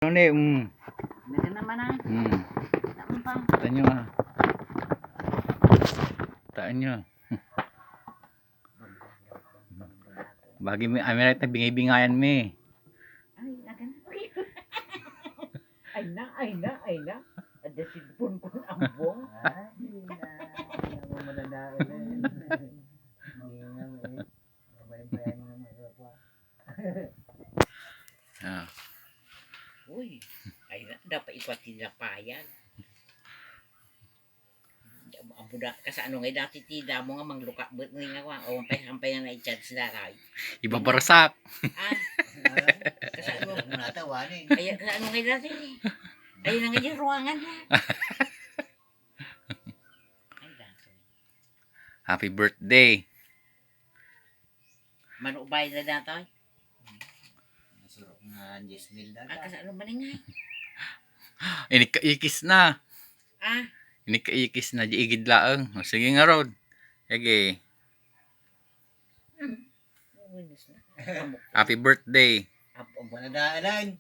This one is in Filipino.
Ano ni? Naga naman ah. Tama pa. Taan nyo ah. Taan nyo. Bagi mi amin na bingay-bingayan mi. Ay, naga na. Ay na. Ada silpon ko ang buong. Ay, na madadaan na yun. Hindi nga may mabayang na magagawa. Ah. Uy, ay na. Dapat ipatid na payan. Ang budak ka sa ano ngay dati tida mo nga mangluka bet nga wa o hampay na i-charge na kay. Iba barasak. Ah, kasi ano Huwag mo natawanin. ay sa ano ngay dati. Ay na nga yung ruangan na. Ay dati. Happy birthday. Manubay na dati. Nasurok nga 10,000 Ah, data. kasi ano maningay. Ini kaikis na. Ah, Ini kaikis na diigid laeng. O, sige nga rod. Sige. uy, nas na. Happy birthday. Apo Huwag mo nadaanan.